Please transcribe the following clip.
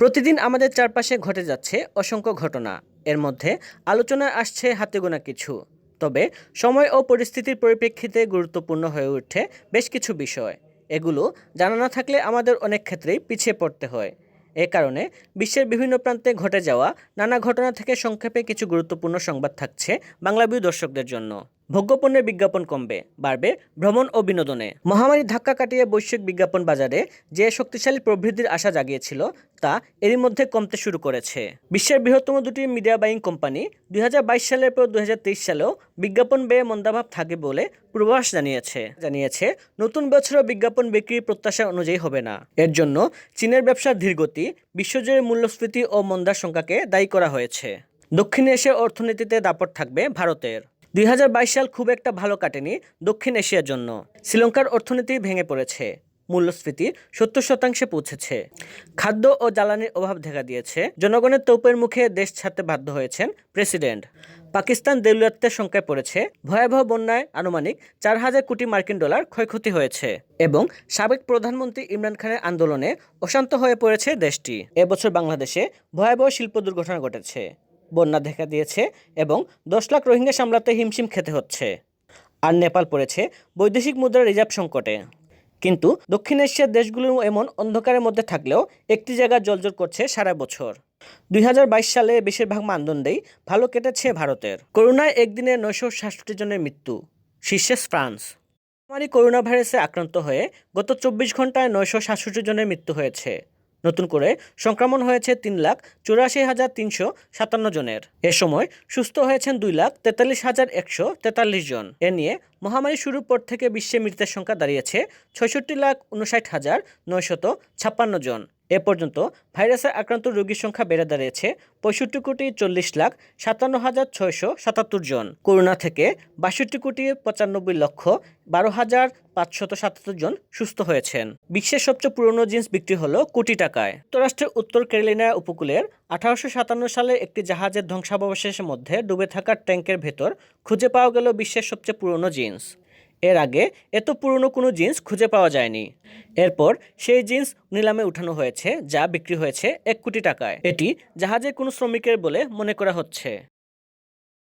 প্রতিদিন আমাদের চারপাশে ঘটে যাচ্ছে অসংখ্য ঘটনা। এর মধ্যে আলোচনায় আসছে হাতে গোনা কিছু। তবে সময় ও পরিস্থিতির পরিপ্রেক্ষিতে গুরুত্বপূর্ণ হয়ে ওঠে বেশ কিছু বিষয়। এগুলো জানা না থাকলে আমাদের অনেক ক্ষেত্রেই পিছিয়ে পড়তে হয়। এ কারণে বিশ্বের বিভিন্ন প্রান্তে ঘটে যাওয়া নানা ঘটনা থেকে সংক্ষেপে কিছু গুরুত্বপূর্ণ সংবাদ থাকছে বাংলাভিউ দর্শকদের জন্য। ভোগ্যপণ্যের বিজ্ঞাপন কমবে, বাড়বে ভ্রমণ ও বিনোদনে। মহামারীর ধাক্কা কাটিয়ে বৈশ্বিক বিজ্ঞাপন বাজারে যে শক্তিশালী প্রবৃদ্ধির আশা জাগিয়েছিল তা এরই মধ্যে কমতে শুরু করেছে। বিশ্বের বৃহত্তম দুটি মিডিয়া বাইং কোম্পানি 2022 সালের পর 2023 সালেও বিজ্ঞাপন ব্যয়ে মন্দাভাব থাকে বলে পূর্বাভাস জানিয়েছে নতুন বছরও বিজ্ঞাপন বিক্রির প্রত্যাশা অনুযায়ী হবে না। এর জন্য চীনের ব্যবসার ধীরগতি, বিশ্বজুড়ে মূল্যস্ফীতি ও মন্দার সংখ্যাকে দায়ী করা হয়েছে। দক্ষিণ এশিয়ার অর্থনীতিতে দাপট থাকবে ভারতের। 2022 সাল খুব একটা ভালো কাটেনি দক্ষিণ এশিয়ার জন্য। শ্রীলঙ্কার অর্থনীতি ভেঙে পড়েছে, মূল্যস্ফীতি 70% পৌঁছেছে, খাদ্য ও জ্বালানির অভাব দেখা দিয়েছে, জনগণের তোপের মুখে দেশ ছাড়তে বাধ্য হয়েছেন প্রেসিডেন্ট। পাকিস্তান দেউলিয়াত্বের সংখ্যায় পড়েছে, ভয়াবহ বন্যায় আনুমানিক 4,000 কোটি মার্কিন ডলার ক্ষয়ক্ষতি হয়েছে এবং সাবেক প্রধানমন্ত্রী ইমরান খানের আন্দোলনে অশান্ত হয়ে পড়েছে দেশটি। এবছর বাংলাদেশে ভয়াবহ শিল্প দুর্ঘটনা ঘটেছে, বন্যা দেখা দিয়েছে এবং 10 লাখ রোহিঙ্গা সামলাতে হিমশিম খেতে হচ্ছে। আর নেপাল পড়েছে বৈদেশিক মুদ্রার রিজার্ভ সংকটে। কিন্তু দক্ষিণ এশিয়ার দেশগুলো এমন অন্ধকারের মধ্যে থাকলেও একটি জায়গা জ্বলজ্বল করছে সারা বছর। 2022 সালে বেশিরভাগ মানদণ্ডেই ভালো কেটেছে ভারতের। করোনায় একদিনে 966 জনের মৃত্যু, শীর্ষে ফ্রান্স। করোনা ভাইরাসে আক্রান্ত হয়ে গত 24 ঘন্টায় 967 জনের মৃত্যু হয়েছে। নতুন করে সংক্রমণ হয়েছে 3,84,357 জনের। এ সময় সুস্থ হয়েছেন 2,43,143 জন। এ নিয়ে মহামারী শুরুর পর থেকে বিশ্বে মৃতের সংখ্যা দাঁড়িয়েছে 66,59,956 জন। এ পর্যন্ত ভাইরাসে আক্রান্ত রোগীর সংখ্যা বেড়ে দাঁড়িয়েছে 65,40,57,677 জন। করোনা থেকে 62,95,12,577 জন সুস্থ হয়েছেন। বিশ্বের সবচেয়ে পুরনো জিন্স বিক্রি হলো কোটি টাকায়। যুক্তরাষ্ট্রের উত্তর ক্যারোলিনা উপকূলের 1857 সালে একটি জাহাজের ধ্বংসাবশেষের মধ্যে ডুবে থাকা ট্যাঙ্কের ভেতর খুঁজে পাওয়া গেল বিশ্বের সবচেয়ে পুরনো জিন্স। এর আগে এত পুরনো কোনো জিন্স খুঁজে পাওয়া যায়নি। এরপর সেই জিন্স নিলামে উঠানো হয়েছে, যা বিক্রি হয়েছে 1 কোটি টাকায়। এটি জাহাজের কোনো শ্রমিকের বলে মনে করা হচ্ছে।